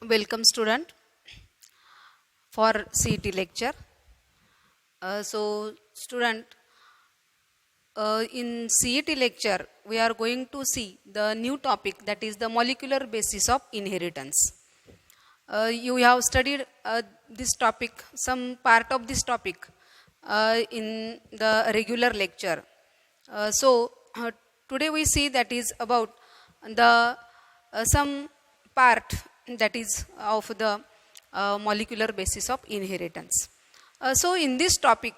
Welcome student for CET lecture. Student, in CET lecture we are going to see the new topic, that is the molecular basis of inheritance. You have studied this topic, some part of this topic in the regular lecture. Today we see that is about the some part that is of the molecular basis of inheritance. In this topic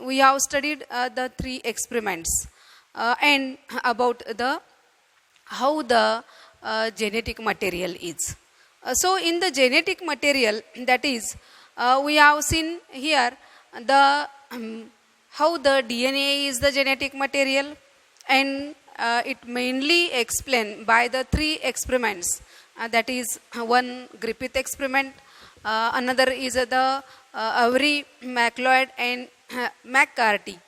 we have studied the three experiments and about the how the genetic material is. In the genetic material, that is, we have seen here the how the DNA is the genetic material, and it mainly explained by the three experiments. That is one Griffith experiment, another is the Avery, MacLeod and McCarthy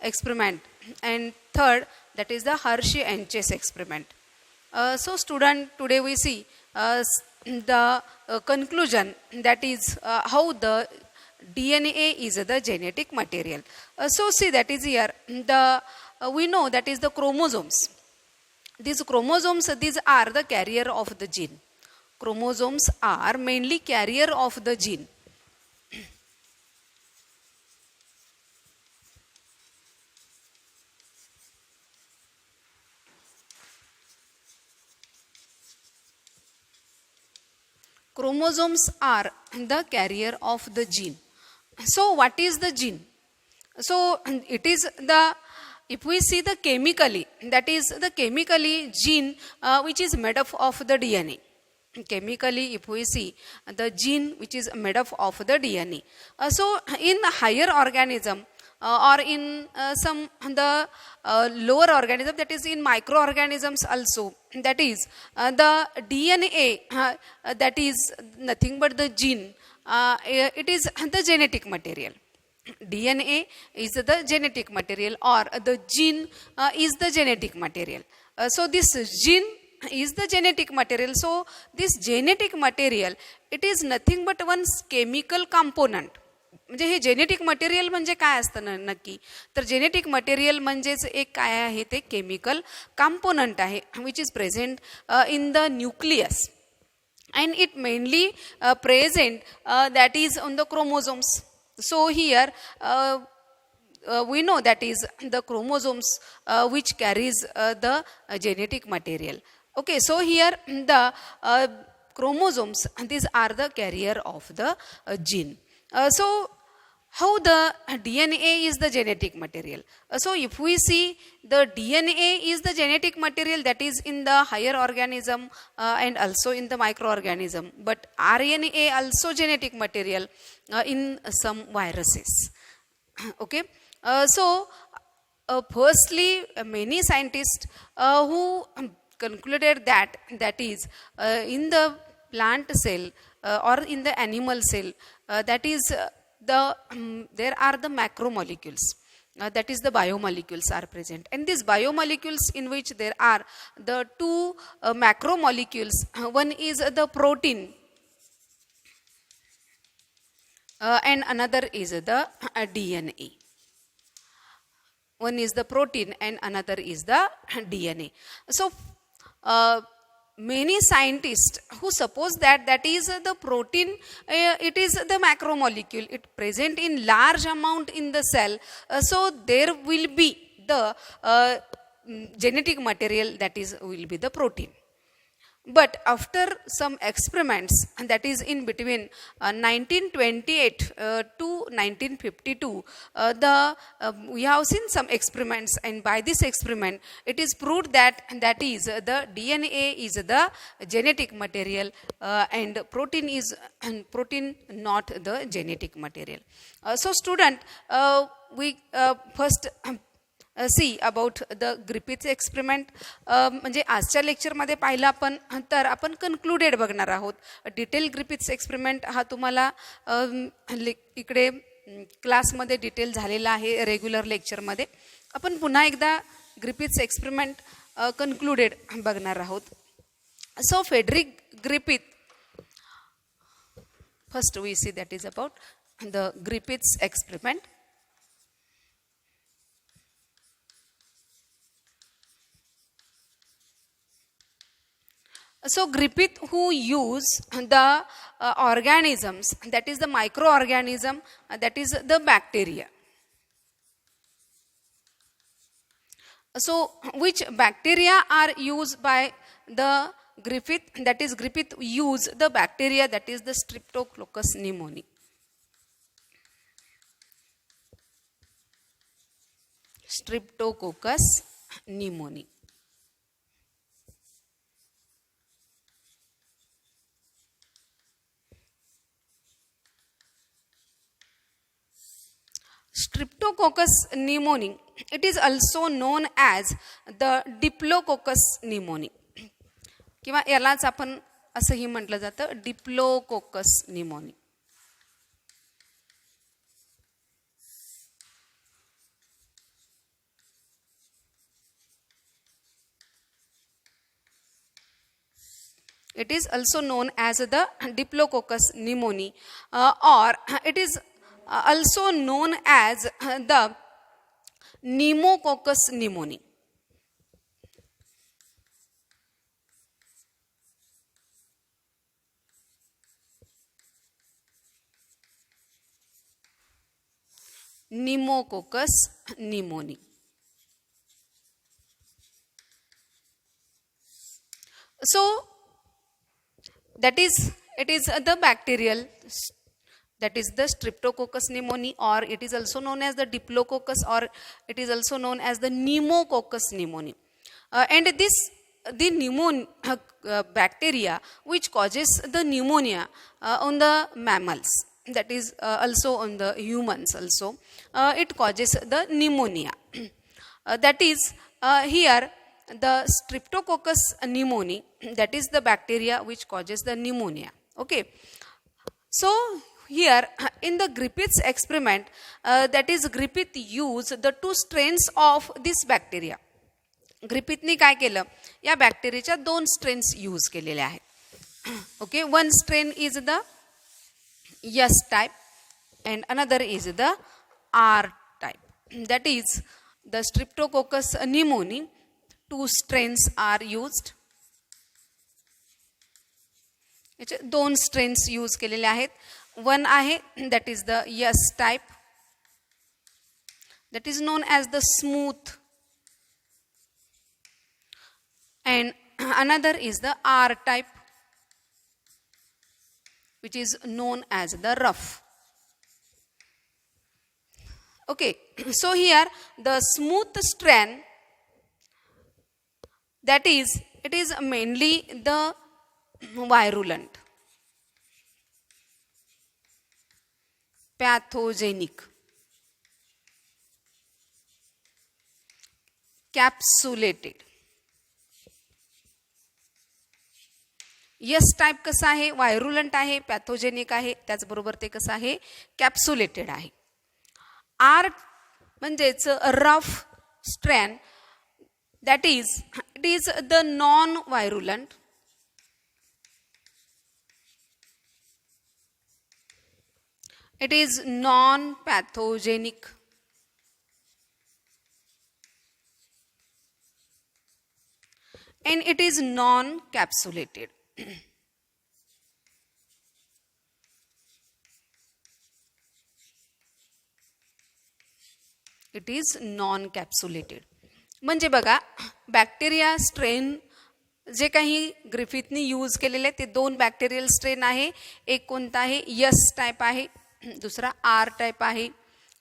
experiment, and third, that is the Hershey and Chase experiment. Student, today we see the conclusion, that is how the DNA is the genetic material. See, that is here the we know that is the chromosomes. These chromosomes, these are the carrier of the gene. Chromosomes are mainly carrier of the gene. Chromosomes are the carrier of the gene. So what is the gene? So it is the, if we see the chemically, that is the chemically gene which is made up of the DNA. Chemically, if we see the gene which is made up of the DNA. In the higher organism or in some the lower organism, that is in microorganisms also, that is the DNA that is nothing but the gene, it is the genetic material. DNA is the genetic material, or the gene is the genetic material. This gene is the genetic material. So this genetic material, it is nothing but one chemical component. म्हणजे हे genetic material म्हणजे काय असतं नक्की, तर genetic material म्हणजेच एक काय आहे, ते केमिकल कंपोनंट आहे which is present in the nucleus, and it mainly present that is on the chromosomes. So here we know that is the chromosomes which carries the genetic material. Okay, so here the chromosomes, these are the carrier of the gene. So how the DNA is the genetic material? So if we see the DNA is the genetic material, that is in the higher organism and also in the microorganism, but RNA also genetic material in some viruses. Okay, firstly many scientists who concluded that is in the plant cell or in the animal cell, that is there are the macromolecules, that is the biomolecules are present, and these biomolecules in which there are the two macromolecules, one is the protein and another is the DNA. One is the protein and another is the DNA. So many scientists who suppose that is the protein, it is the macromolecule, it present in large amount in the cell, so there will be the genetic material, that is will be the protein. But after some experiments, that is in between 1928 to 1952, we have seen some experiments, and by this experiment it is proved that is the DNA is the genetic material and protein is not the genetic material. So student, we first see about the Griffith experiment. म्हणजे आजच्या लेक्चरमध्ये पाहिलं आपण, तर आपण concluded बघणार आहोत. Detail Griffiths experiment हा तुम्हाला इकडे क्लासमध्ये डिटेल झालेला आहे रेग्युलर लेक्चरमध्ये. आपण पुन्हा एकदा ग्रिफिथ्स एक्सपेरिमेंट कन्क्लुडेड बघणार आहोत. So Frederick Griffith First we see that is about the Griffith's experiment. So Griffith who used the organisms, that is the microorganism, that is the bacteria. So which bacteria are used by the Griffith? That is Griffith used the bacteria that is the Streptococcus pneumoniae. Streptococcus pneumoniae. Streptococcus pneumoniae, it is also known as the Diplococcus pneumoniae किंवा यालाच आपण असंही म्हटलं जातं Diplococcus pneumoniae. It is also known as the Diplococcus pneumoniae or it is also known as the Pneumococcus pneumoniae. Pneumococcus pneumoniae. So that is, it is the bacterial, that is the Streptococcus pneumoniae, or it is also known as the Diplococcus, or it is also known as the Pneumococcus pneumoniae. And this the bacteria which causes the pneumonia on the mammals, that is also on the humans also, it causes the pneumonia. That is here the Streptococcus pneumoniae, that is the bacteria which causes the pneumonia. Okay. So here in the Griffith's experiment, that is Griffith used the two strains of this bacteria. ग्रिफिथनी काय केलं, या बॅक्टेरियाच्या दोन strains use केलेले आहेत. Okay, one strain is the S type and another is the R type. That is the Streptococcus pneumoniae. Two strains are used. दोन strains use केलेले आहेत. वन आहे that is the S type, that is known as the smooth, and another is the R type, which is known as the rough. Okay, so here the smooth strain, that is, it is mainly the virulent, pathogenic, capsulated. S type कसं आहे, व्हायरुलंट आहे, pathogenic आहे, त्याचबरोबर ते कसं आहे, कॅप्सुलेटेड आहे. R म्हणजेच rough strain, that is, it is the non virulent, it is non-pathogenic, and it is non-capsulated. It is non-capsulated. म्हणजे बघा, बॅक्टेरिया स्ट्रेन जे काही ग्रिफिथनी यूज केलेले ते दोन बॅक्टेरियल स्ट्रेन आहे. एक कोणता आहे, S टाइप आहे, दुसरा R टाइप आहे.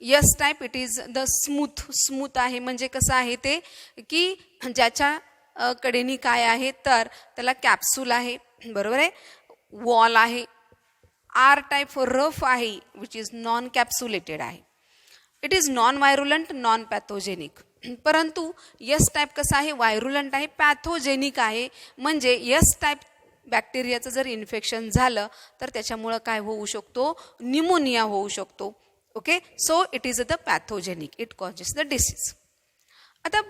S type it is the smooth आहे, म्हणजे कसं आहे ते की ज्याच्या कडेनी काय आहे तर त्याला कॅप्सूल आहे, बरोबर आहे, वॉल आहे. R टाइप रफ आहे, विच इज नॉन कॅप्सुलेटेड आहे. It is non virulent, non pathogenic. परंतु S टाइप कसा आहे, व्हायरुलंट आहे, पॅथोजेनिक आहे. म्हणजे S टाइप बॅक्टेरियाचं जर इन्फेक्शन झालं तर त्याच्यामुळं काय होऊ शकतो, न्यूमोनिया होऊ शकतो. Okay, so it is the pathogenic, it causes the disease. आता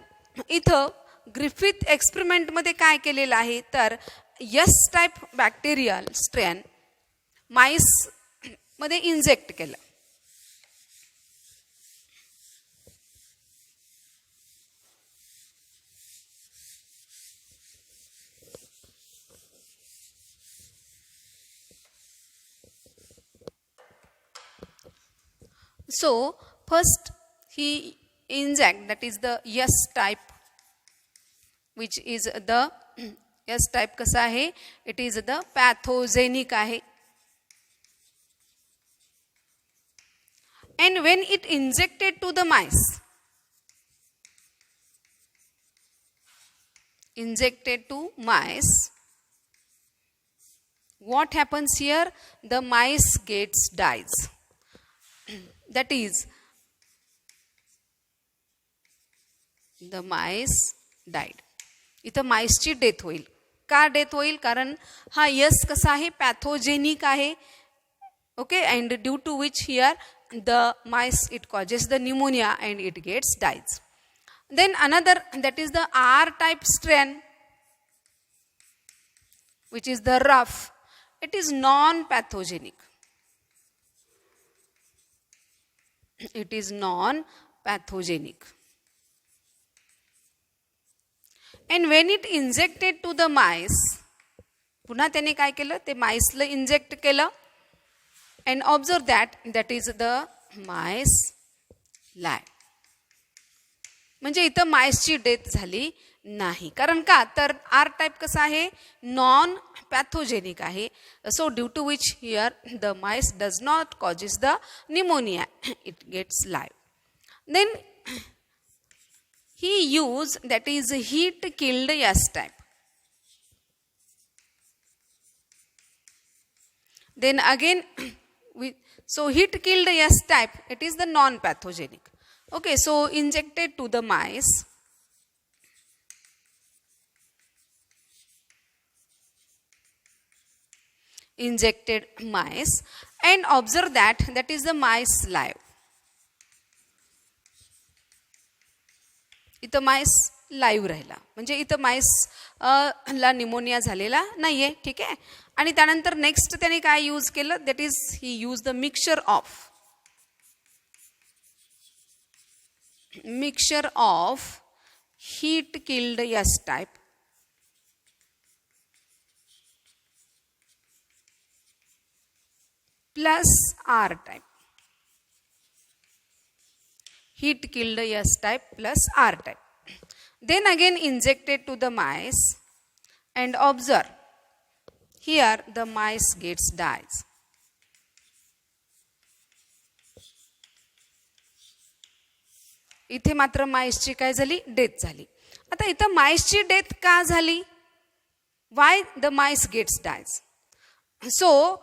इथं ग्रिफिथ एक्सपेरिमेंटमध्ये काय केलेलं आहे तर S type bacterial strain MICE मध्ये इंजेक्ट केलं. So first he inject, that is the S type, which is the S type कसा आहे, it is the pathogenic आहे. And when it injected to the mice, what happens here? The mice gets dies. That is, the mice died. इथं माइसची death होईल. का death होईल? कारण हा yes कसा आहे, पॅथोजेनिक आहे. Okay, and due to which here the mice, it causes the pneumonia and it gets dies. Then another, that is the R type strain, which is the rough. It is non-pathogenic. It is non-pathogenic. And when it injected to the mice, पुन्हा त्याने काय केलं, ते माइसला inject केलं. And observe that is the mice lie. म्हणजे इथं माइसची death झाली नाही. कारण का? तर आर टाईप कसा आहे, नॉन पॅथोजेनिक आहे. So due to which here the mice does not causes the pneumonia, it gets live. Then he used, that is heat killed S type. Then again so heat killed S type, it is the non-pathogenic. Okay, so injected to the mice. Injected mice and observe that is the mice live. इथं माइस live राहिला, म्हणजे इथं माइस ला pneumonia झालेला नाहीये. ठीक आहे. आणि त्यानंतर नेक्स्ट त्याने काय यूज केलं, that is he use the mixture of heat killed S type plus R type. Heat killed S type plus R type. Then again injected to the mice and observe. Here the mice gets dies. इथे मात्र माइसची काय झाली, death झाली. आता इथं माइसची death का झाली? Why the mice gets dies? So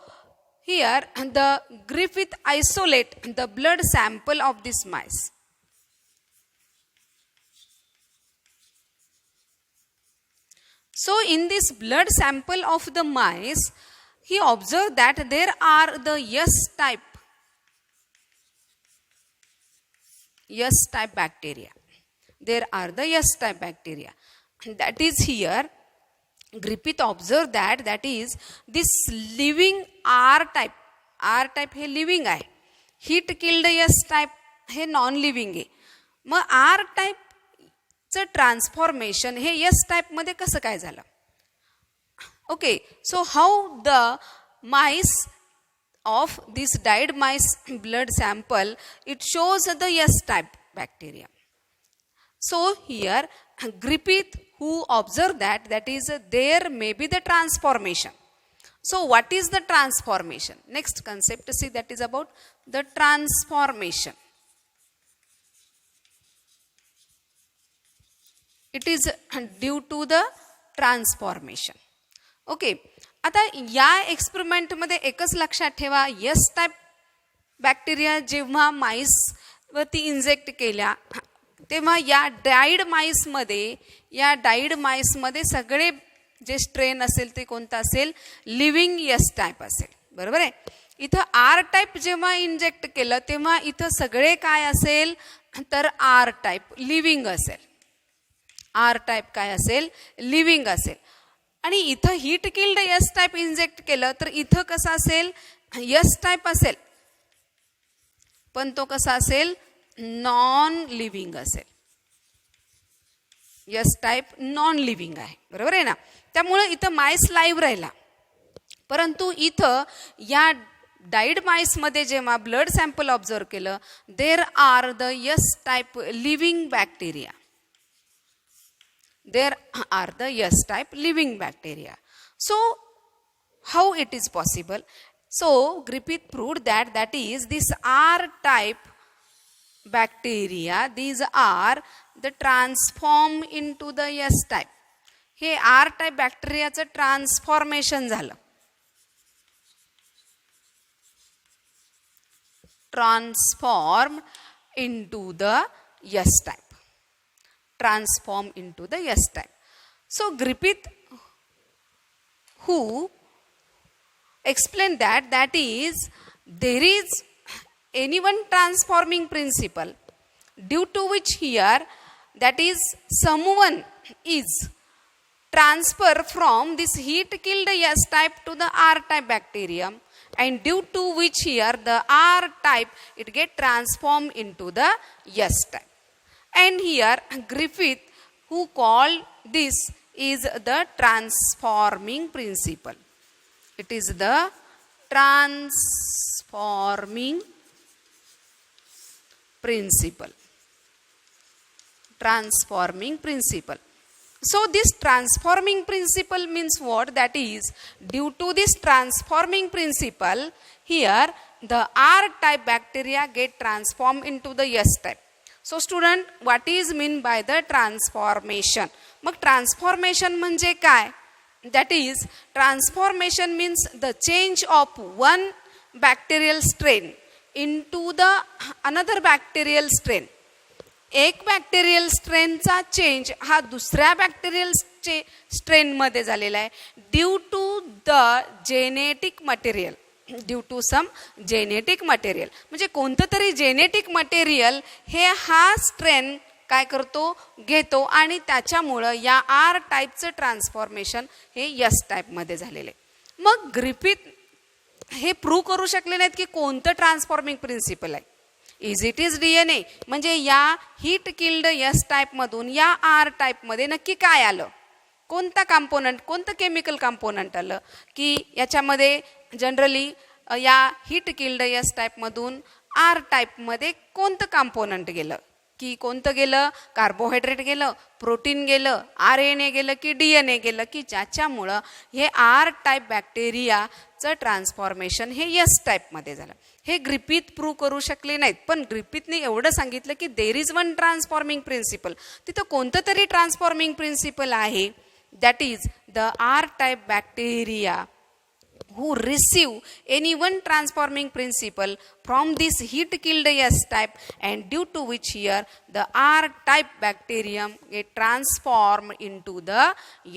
here the Griffith isolate the blood sample of this mice. So in this blood sample of the mice, he observed that there are the S type bacteria. There are the S type bacteria. That is here, Griffith observed that is this living R type. R type हे living आहे. Heat killed S type हे non living आहे. मग R type transformation हे S type मध्ये कसं काय झालं? Okay, so how the mice of this died mice blood sample, it shows the S type bacteria. So here Griffith who observed that is there may be the transformation. So what is the transformation? Next concept, see, that is about the transformation. It is due to the transformation. Okay, आता या experiment मध्ये एकच लक्षात ठेवा, S type bacteria जेव्हा माइस वरती inject केल्या तेव्हा या डाईड माइस मध्ये सगळे जे स्ट्रेन असेल ते कोणता असेल, लिव्हिंग S टाइप असेल. बरोबर आहे. इथं R टाइप जेव्हा इंजेक्ट केलं तेव्हा इथं सगळे काय असेल, तर R टाइप लिव्हिंग असेल. R टाइप काय असेल, लिव्हिंग असेल. आणि इथं heat killed S type inject केलं तर इथं कसं असेल, S टाइप असेल. पण तो कसा असेल, नॉन लिव्हिंग असेल. यस टाईप नॉन लिव्हिंग आहे, बरोबर आहे ना. त्यामुळे इथं माईस लाईव्ह राहिला. परंतु इथं या डाईड माईसमध्ये जेव्हा ब्लड सॅम्पल ऑब्झर्व केलं, there are the S type living bacteria. There are the yes type living bacteria. So how it is possible? So Griffith proved that is this R type bacteria, these are the transform into the yes type. हे R type बॅक्टेरियाचं transformation झालं. Transformed into the yes type. Transform into the yes type. So Griffith, who explained that is there is any one transforming principle due to which here that is someone is transfer from this heat killed yes type to the R type bacterium, and due to which here the R type it get transformed into the yes type. And here Griffith, who called this is the transforming principle. It is the transforming principle. Transforming principle. So this transforming principle means what? That is, due to this transforming principle, here the R type bacteria get transformed into the S type. So student, what is mean by the transformation? मग transformation म्हणजे काय? That is, transformation means the change of one bacterial strain into the another bacterial strain. एक bacterial स्ट्रेनचा change हा दुसऱ्या bacterial स्ट्रेनमध्ये झालेला आहे due to the genetic material. Due to some genetic material म्हणजे कोणतं तरी जेनेटिक मटेरियल हे हा स्ट्रेन काय करतो, घेतो, आणि त्याच्यामुळं या आर टाईपचं ट्रान्सफॉर्मेशन हे यस टाईपमध्ये झालेलं आहे. मग ग्रिफिथ हे प्रूव्ह करू शकले नाहीत की कोणतं ट्रान्सफॉर्मिंग प्रिन्सिपल आहे. Is it is DNA. म्हणजे या हीट किल्ड यस टाईपमधून या आर टाईपमध्ये नक्की काय आलं, कोणता कंपोनंट, कोणतं केमिकल कंपोनंट आलं की याच्यामध्ये जनरली या हीट किल्ड यस टाईपमधून आर टाईपमध्ये कोणतं कंपोनंट गेलं, की कोणतं गेलं, कार्बोहायड्रेट गेलं, प्रोटीन गेलं, RNA गेलं की DNA गेलं, की ज्याच्यामुळं हे आर टाईप बॅक्टेरियाचं ट्रान्सफॉर्मेशन हे यस टाईपमध्ये झालं. हे ग्रिफिथ प्रूव्ह करू शकले नाहीत, पण ग्रिफिथने एवढं सांगितलं की there is one transforming principle. तिथं कोणतं तरी ट्रान्सफॉर्मिंग प्रिन्सिपल आहे, that is the R type bacteria who receive any one transforming principle from this heat killed S type, and due to which here the R type bacterium get transformed into the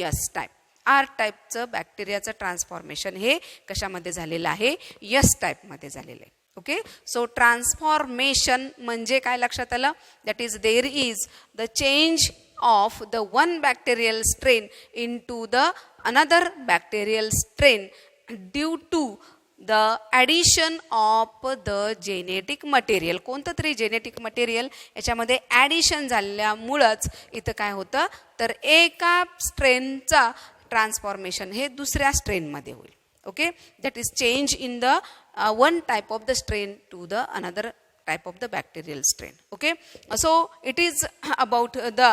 S type. R टाईपचं बॅक्टेरियाचं transformation हे कशामध्ये झालेलं आहे, yes टाईपमध्ये झालेलं आहे. Okay, so transformation म्हणजे काय लक्षात आलं, that is there is the change of the one bacterial strain into the another bacterial strain due to the addition of the genetic material. कोणतं तरी जेनेटिक मटेरियल याच्यामध्ये ॲडिशन झाल्यामुळंच इथं काय होतं तर एका स्ट्रेनचा ट्रान्सफॉर्मेशन हे दुसऱ्या स्ट्रेनमध्ये होईल. Okay, that is change in the one type of the strain to the another type of the bacterial strain. Okay, so it is about the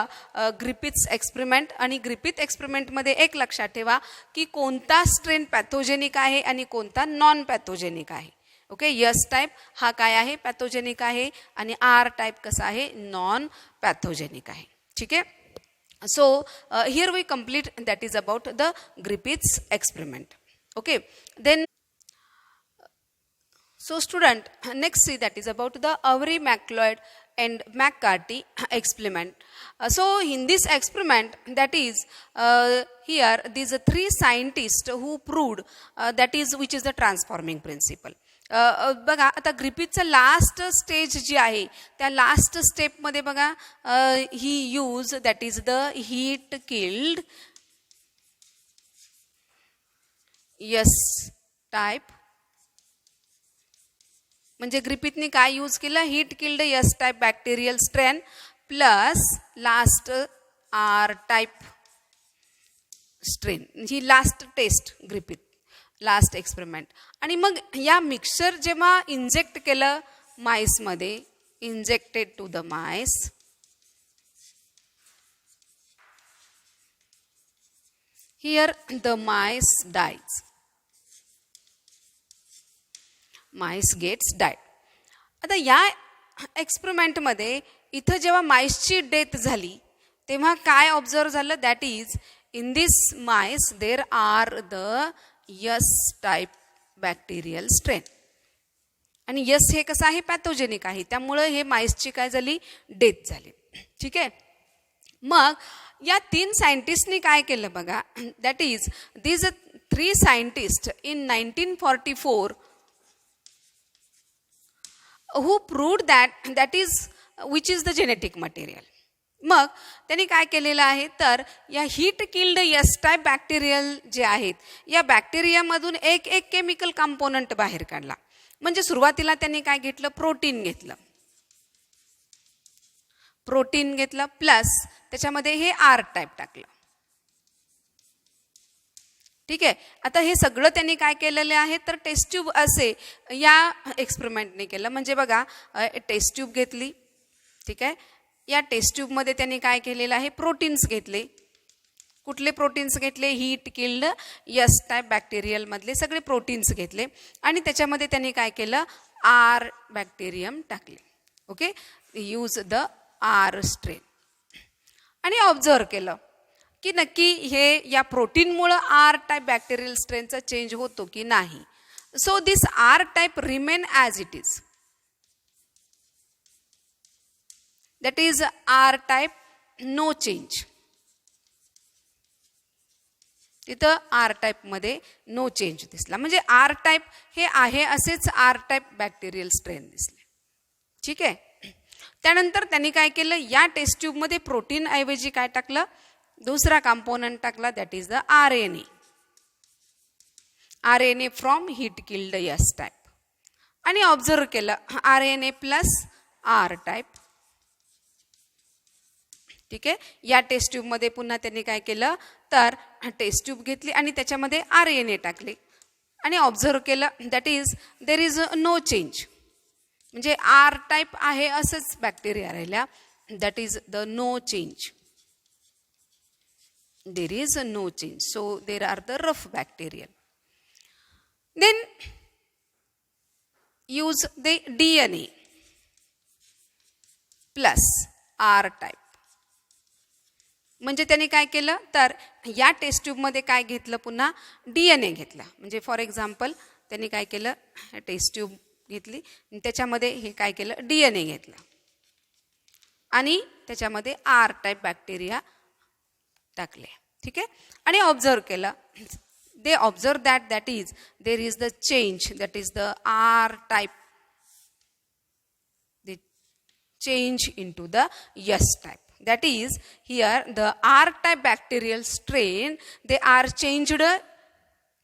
Griffith's experiment. आणि ग्रिफिथ एक्सपेरिमेंट मध्ये एक लक्षात ठेवा की कोणता स्ट्रेन पॅथोजेनिक आहे आणि कोणता नॉन पॅथोजेनिक आहे. ओके, यस टाईप हा काय आहे, पॅथोजेनिक आहे, आणि आर टाईप कसा आहे, नॉन पॅथोजेनिक आहे. ठीक आहे, so here we complete that is about the Griffith's experiment. Okay, then so student, next see that is about the Avery, MacLeod and McCarthy experiment. So in this experiment, that is here these three scientists who proved that is which is the transforming principle. बघा आता ग्रिफिथचं last stage जी आहे त्या last स्टेपमध्ये बघा ही use that is the heat killed S type म्हणजे ग्रिफिथने काय यूज केलं, heat killed S type bacterial strain plus last R type strain. ही last test Griffith, last experiment. आणि मग या मिक्सचर जेव्हा इंजेक्ट केलं माईसमध्ये, injected to the mice, here the mice dies. Mice gets died. आता या एक्सपेरिमेंटमध्ये इथं जेव्हा माईसची डेथ झाली तेव्हा काय ऑब्झर्व झालं, that is in this MICE there are the S type bacterial strain. आणि यस हे कसं आहे, पॅथोजेनिक आहे, त्यामुळं हे माईसची काय झाली, डेथ झाली. ठीक आहे. मग या 3 सायंटिस्टनी काय केलं बघा, that is these 3 scientist in 1944 who proved that is which is the genetic material. मग त्यांनी काय केलेलं आहे, तर या heat killed S type bacterial जे आहेत या बॅक्टेरियामधून एक केमिकल कंपोनंट बाहेर काढला. म्हणजे सुरुवातीला त्यांनी काय घेतलं, प्रोटीन घेतलं प्लस त्याच्यामध्ये हे आर टाईप टाकलं. ठीक आहे. आता हे सगळं त्यांनी काय केलेलं आहे, तर टेस्ट ट्यूब असे या एक्सपेरिमेंटने केलं. म्हणजे बघा, टेस्ट ट्यूब घेतली. ठीक आहे. या टेस्ट ट्यूबमध्ये त्यांनी काय केलेलं आहे, प्रोटीन्स घेतले. कुठले प्रोटीन्स घेतले, हीट किल्ड यस टाईप बॅक्टेरियलमधले सगळे प्रोटीन्स घेतले आणि त्याच्यामध्ये त्यांनी काय केलं, आर बॅक्टेरियम टाकले. Okay, use the R strain. आणि ऑब्झर्व केलं की नक्की हे या प्रोटीनमुळं आर टाईप बॅक्टेरियल स्ट्रेनचा चेंज होतो की नाही. So this R type remain as it is. That is R type no change. तिथं आर टाईपमध्ये नो चेंज दिसला. म्हणजे आर टाईप हे आहे असेच आर टाईप बॅक्टेरियल स्ट्रेन दिसले. ठीक आहे. त्यानंतर त्यांनी काय केलं, या टेस्ट ट्यूबमध्ये प्रोटीन ऐवजी काय टाकलं, दुसरा कंपोनंट टाकला, that is the R N A from heat killed S type. आणि ऑब्झर्व केलं R N A plus R type. ठीक आहे. या टेस्ट ट्यूबमध्ये पुन्हा त्यांनी काय केलं, तर टेस्ट ट्यूब घेतली आणि त्याच्यामध्ये आर एन ए टाकले आणि ऑब्झर्व केलं, that is there is no change. म्हणजे आर टाईप आहे असंच बॅक्टेरिया राहिल्या, that is the no change. There is no change. So there are the rough bacteria. Then use the DNA plus R type. म्हणजे त्यांनी काय केलं, तर या टेस्ट ट्यूबमध्ये काय घेतलं, पुन्हा DNA घेतला. म्हणजे फॉर एक्झाम्पल त्यांनी काय केलं, टेस्ट ट्यूब घेतली त्याच्यामध्ये हे काय केलं, DNA घेतलं आणि त्याच्यामध्ये आर टाईप बॅक्टेरिया टाकले. ठीक आहे. आणि ऑब्झर्व केलं, they observe that is there is the change, that is the R type, they change into the S type. That is here the R type bacterial strain they are changed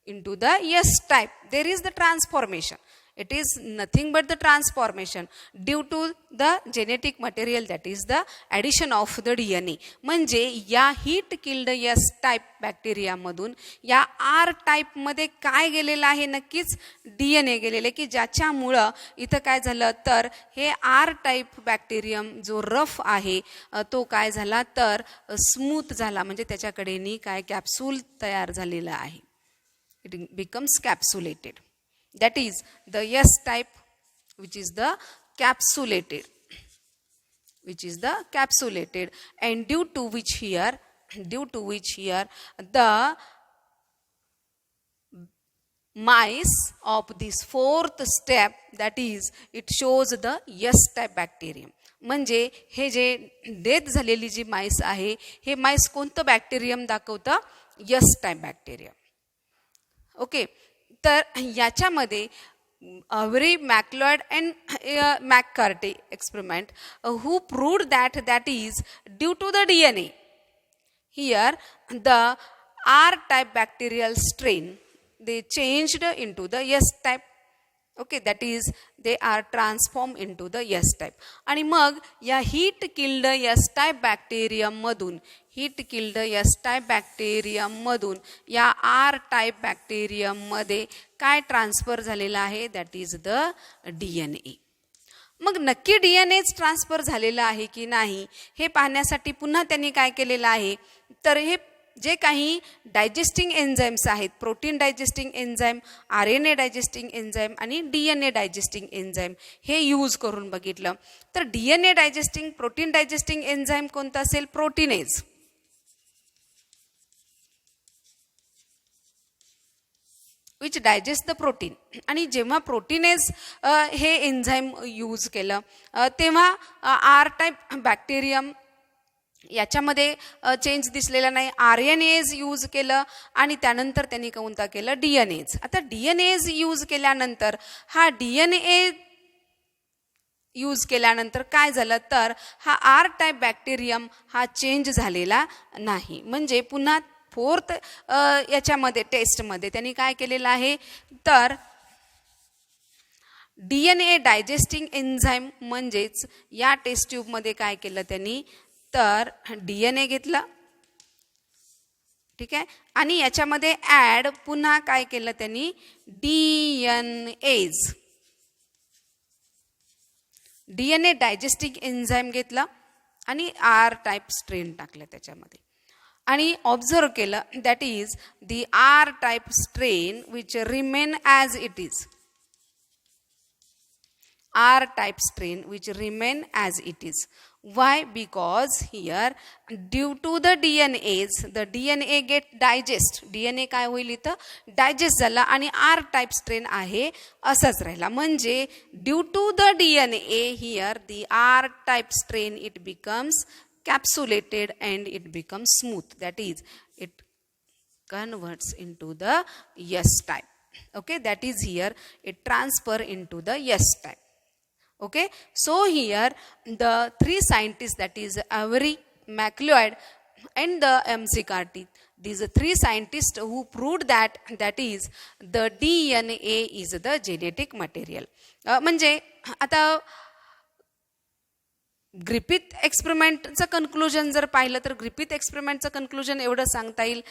into the S type. There is the transformation. It is nothing but the transformation due to the genetic material, that is the addition of the DNA. म्हणजे या heat killed S type बॅक्टेरियामधून या R टाईपमध्ये काय गेलेलं आहे, नक्कीच DNA गेलेले, की ज्याच्यामुळं इथं काय झालं, तर हे आर टाईप बॅक्टेरियम जो रफ आहे तो काय झाला, तर स्मूथ झाला. म्हणजे त्याच्याकडेनी काय कॅप्सूल तयार झालेला आहे. It becomes capsulated. That is the S type, which is the capsulated, and due to which here the mice of this 4th step, that is it shows the S type bacterium. म्हणजे हे जे death झालेली जी MICE आहे, हे MICE कोणतं bacterium दाखवतं, yes type bacterium. Okay. तर याच्यामध्ये Avery MacLeod and McCarty experiment who proved that is due to the DNA. Here the R type bacterial strain they changed into the S type okay, that is they are transform into the S type. आणि मग या heat killed S type बॅक्टेरियममधून या R type बॅक्टेरियममध्ये काय transfer झालेलं आहे, that is the DNA. मग नक्की DNAच ट्रान्सफर झालेला आहे की नाही हे पाहण्यासाठी पुन्हा त्यांनी काय केलेलं आहे, तर हे जे काही डायजेस्टिंग एन्झाईम्स आहेत, प्रोटीन डायजेस्टिंग एन्झाईम, RNA डायजेस्टिंग एन्झाईम आणि DNA डायजेस्टिंग एन्झाईम हे यूज करून बघितलं. तर DNA डायजेस्टिंग, प्रोटीन डायजेस्टिंग एन्झाईम कोणता असेल, proteinase. Which digest the protein. आणि जेव्हा प्रोटीनेज हे एन्झाईम यूज केलं तेव्हा आर टाईप बॅक्टेरियम याच्यामध्ये चेंज दिसलेला नाही. RNAज यूज केलं आणि त्यानंतर त्यांनी कोणता केलं, DNAज. आता DNAज यूज केल्यानंतर हा DNA यूज केल्यानंतर काय झालं, तर हा आर टाईप बॅक्टेरियम हा चेंज झालेला नाही. म्हणजे पुन्हा फोर्थ याच्यामध्ये टेस्टमध्ये त्यांनी काय केलेलं आहे, तर DNA डायजेस्टिंग एन्झाईम म्हणजेच या टेस्ट ट्यूबमध्ये काय केलं त्यांनी, तर DNA घेतला, ठीक आहे, आणि याच्यामध्ये ॲड पुन्हा काय केलं त्यांनी, DNA डायजेस्टिंग एन्झाईम घेतला आणि आर टाईप स्ट्रेन टाकलं त्याच्यामध्ये आणि ऑब्झर्व केलं, that is the R type strain which remain as it is. R type strain which remain as it is. Why? Because here due to the DNAs, the DNA get digest. DNA काय होईल इथं, digest झाला आणि R type strain आहे असंच राहिला. म्हणजे due to the DNA here the R type strain it becomes capsulated and it becomes smooth. That is it converts into the S type. Okay, that is here it transfer into the S type. Okay, so here the three scientists, that is Avery, MacLeod and the McCarthy, these three scientists who proved that is the DNA is the genetic material. म्हणजे आता Griffith एक्सपेरिमेंटचं conclusion जर पाहिलं तर Griffith एक्सपेरिमेंटचं conclusion एवढं सांगता येईल,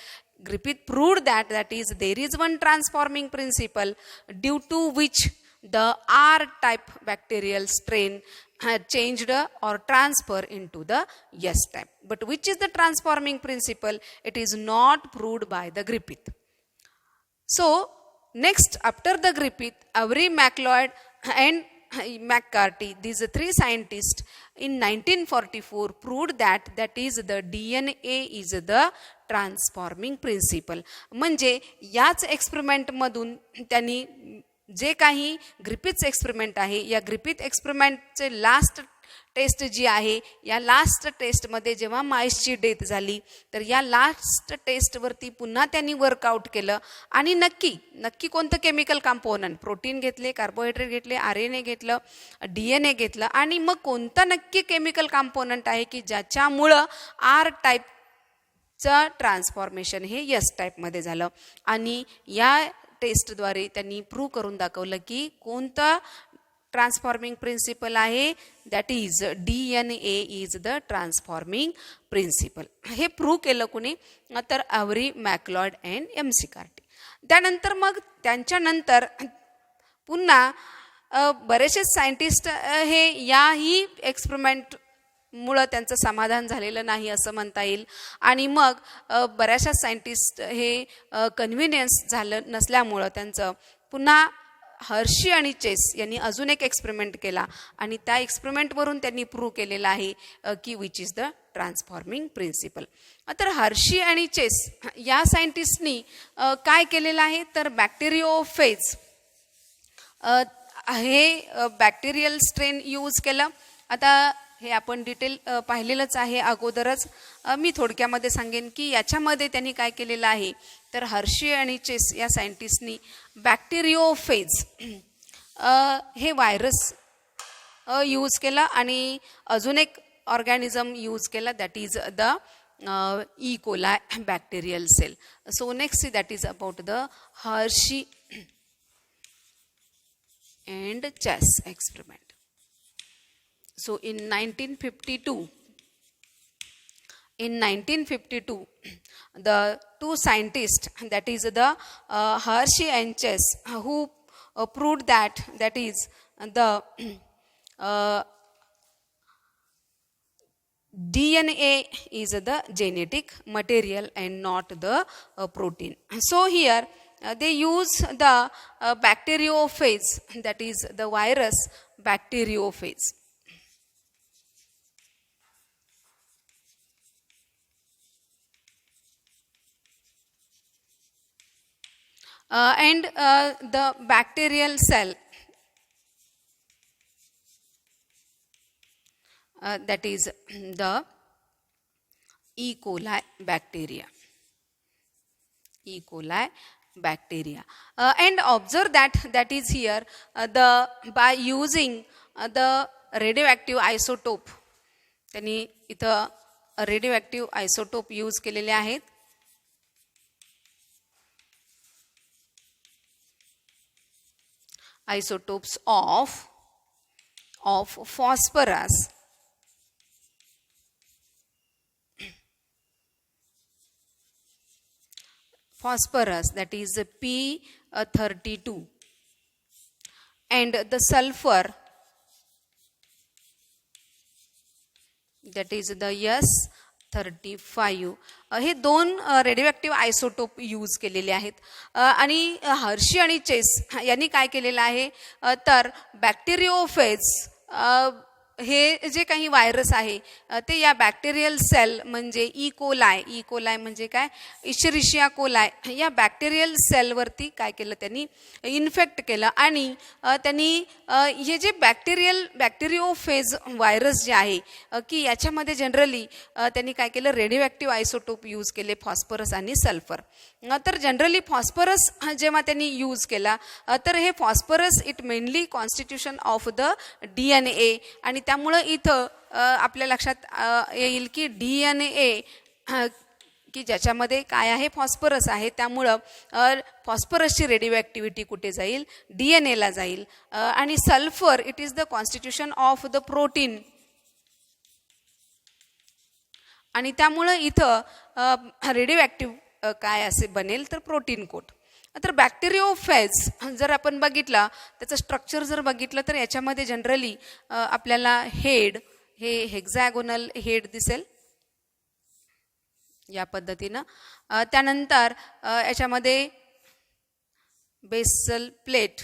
Griffith proved that is there is one transforming principle due to which the R type bacterial strain had changed or transfer into the S type. But which is the transforming principle? It is not proved by the Griffith. So next, after the Griffith, Avery, MacLeod and McCarthy, these three scientists in 1944 proved that is the DNA is the transforming principle. म्हणजे याच experiment मधून त्यांनी जे काही Griffiths experiment आहे, या Griffith एक्सपेरिमेंटचे last taste जी आहे, या लास्ट टेस्टमध्ये जेव्हा माईसची डेथ झाली तर या लास्ट टेस्टवरती पुन्हा त्यांनी वर्कआउट केलं आणि नक्की कोणतं केमिकल कंपोनंट, प्रोटीन घेतले, कार्बोहायड्रेट घेतले, RNA घेतलं, DNA घेतलं आणि मग कोणतं नक्की केमिकल कंपोनंट आहे की ज्याच्यामुळं R टाईपचं ट्रान्सफॉर्मेशन हे S टाईपमध्ये झालं. आणि या टेस्टद्वारे त्यांनी प्रूव्ह करून दाखवलं की कोणतं ट्रान्सफॉर्मिंग प्रिन्सिपल आहे, that is DNA is the transforming principle. हे प्रूव्ह केलं कोणी, तर अव्हरी, मॅकलॉड अँड McCarthy. त्यानंतर मग त्यांच्यानंतर पुन्हा बरेचसे सायंटिस्ट हे याही एक्सपेरिमेंट मुळे त्यांचं समाधान झालेलं नाही असं म्हणता येईल. आणि मग बऱ्याचशा सायंटिस्ट हे कन्व्हिनियन्स झालं नसल्यामुळं त्यांचं पुन्हा हर्शी आणि चेस यांनी अजून एक एक्सपेरिमेंट केला आणि त्या एक्सपेरिमेंटवरून त्यांनी प्रूव्ह केलेलं आहे की which is the transforming principle. तर हर्शी आणि चेस या सायंटिस्टनी काय केलेलं आहे, तर बॅक्टेरिओफेज हे बॅक्टेरियल स्ट्रेन यूज केलं. आता हे आपण डिटेल पाहिलेलंच आहे अगोदरच, मी थोडक्यामध्ये सांगेन की याच्यामध्ये त्यांनी काय केलेलं आहे, तर हर्शी आणि चेस या सायंटिस्टनी बॅक्टेरिओफेज हे व्हायरस यूज केलं आणि अजून एक ऑर्गॅनिझम यूज केला, that is the E. coli bacterial cell. So next, that is about the Hershey and chess experiment. So in 1952, the two scientists, that is the Hershey and Chase, who proved that is the DNA is the genetic material and not the protein. So here they use the bacteriophage, that is the virus bacteriophage. And the bacterial cell, that is the E. coli bacteria. E. coli bacteria. And observe that is here by using the radioactive isotope. त्यांनी इथं radio isotope use केलेले आहेत. Isotopes of phosphorus, that is P32, and the sulfur, that is the S35. हे दोन radio isotope use केलेले आहेत. आणि Hershey आणि चेस यांनी काय केलेलं आहे तर बॅक्टेरिओफेज हे जे काही व्हायरस आहे ते या बॅक्टेरियल सेल म्हणजे ई कोलाय म्हणजे काय इशरिशिया कोलाय या बॅक्टेरियल सेलवरती काय केलं त्यांनी इन्फेक्ट केलं. आणि त्यांनी हे जे बॅक्टेरिओफेज व्हायरस जे आहे की याच्यामध्ये जनरली त्यांनी काय केलं रेडिओ आयसोटोप यूज केले फॉस्फरस आणि सल्फर. तर जनरली फॉस्फरस जेव्हा त्यांनी यूज केला तर हे phosphorus it mainly constitution of the DNA. आणि त्यामुळं इथं आपल्या लक्षात येईल की DNA की ज्याच्यामध्ये काय आहे फॉस्फरस आहे त्यामुळं फॉस्फरसची रेडिओ ॲक्टिव्हिटी कुठे जाईल DNA ला जाईल. आणि sulphur it is the constitution of the protein. आणि त्यामुळं इथं रेडिओ ॲक्टिव्ह काय असे बनेल तर प्रोटीन कोट. तर बॅक्टेरिओफेज जर आपण बघितला त्याचं स्ट्रक्चर जर बघितलं तर याच्यामध्ये जनरली आपल्याला हेड हे हेक्झॅगोनल हेड दिसेल या पद्धतीनं. त्यानंतर याच्यामध्ये बेसल प्लेट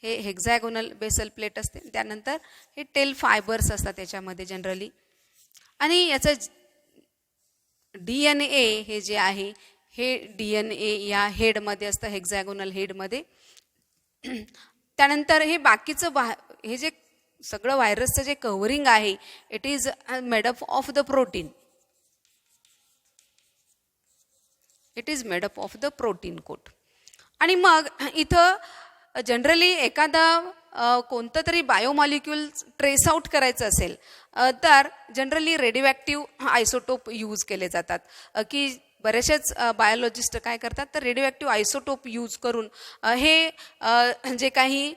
हे हेक्झॅगोनल बेसल प्लेट असते. त्यानंतर हे टेल फायबर्स असतात याच्यामध्ये जनरली. आणि याचं DNA हे जे आहे हे DNA या हेडमध्ये असतं हेक्झॅगोनल हेडमध्ये. त्यानंतर हे बाकीचं हे जे सगळं व्हायरसचं जे कव्हरिंग आहे it is made up of the protein. It is made up of the protein coat. आणि मग इथं जनरली एखादा कोणतं तरी बायोमॉलिक्यूल ट्रेस आउट करायचं असेल तर जनरली रेडिओ आयसोटोप यूज केले जातात. की बरेचसेच बायोलॉजिस्ट काय करतात तर रेडिओ आयसोटोप यूज करून हे जे काही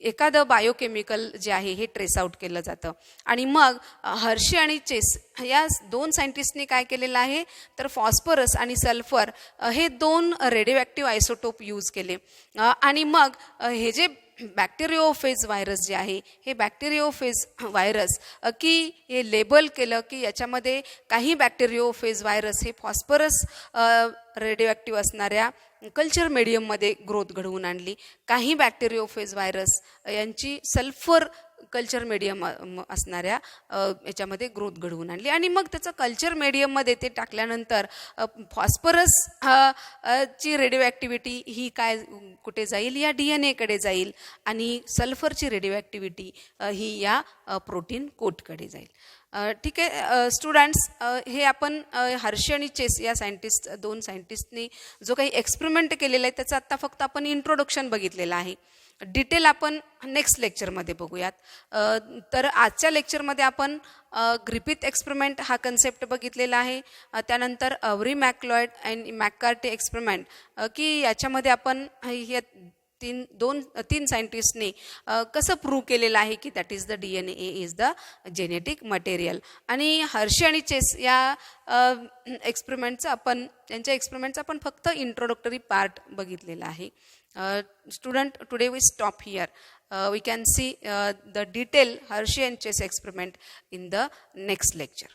एखादं बायोकेमिकल जे आहे हे ट्रेस आउट केलं जातं. आणि मग हर्शी आणि चेस या दोन सायंटिस्टनी काय केलेलं आहे तर फॉस्फरस आणि सल्फर हे दोन रेडिओ आयसोटोप यूज केले. आणि मग हे जे बॅक्टेरिओफेज व्हायरस जे आहे हे बॅक्टेरिओफेज व्हायरस की हे लेबल केलं की याच्यामध्ये काही बॅक्टेरिओफेज व्हायरस हे फॉस्फरस रेडिओ असणाऱ्या कल्चर मीडियममध्ये ग्रोथ घडवून आणली. काही बॅक्टेरिओफेज व्हायरस यांची सल्फर कल्चर मीडियम असणाऱ्या याच्यामध्ये ग्रोथ घडवून आणली. आणि मग त्याचं कल्चर मीडियममध्ये ते टाकल्यानंतर फॉस्फरस ची रेडिओ ॲक्टिव्हिटी ही काय कुठे जाईल या DNA कडे जाईल. आणि सल्फरची रेडिओ ॲक्टिव्हिटी ही या प्रोटीन कोटकडे जाईल. ठीक आहे स्टुडंट्स, हे आपण हर्शी आणि चेस या दोन सायंटिस्टनी जो काही एक्सपेरिमेंट केलेला आहे त्याचं आत्ता फक्त आपण इंट्रोडक्शन बघितलेलं आहे. डिटेल आपण नेक्स्ट लेक्चरमध्ये बघूयात. तर आजच्या लेक्चरमध्ये आपण ग्रिफिथ एक्सपेरिमेंट हा कन्सेप्ट बघितलेला आहे. त्यानंतर अव्हरी मॅकलॉइड अँड मॅककार्टी एक्सपेरिमेंट की याच्यामध्ये आपण तीन सायंटिस्टने कसं प्रूव्ह केलेलं आहे की that is the DNA is the genetic material. आणि हर्षी आणि चेस या त्यांच्या एक्सपेरिमेंटचा आपण फक्त इंट्रोडक्टरी पार्ट बघितलेला आहे. Student, today we stop here. We can see the detail Hershey and Chase experiment in the next lecture.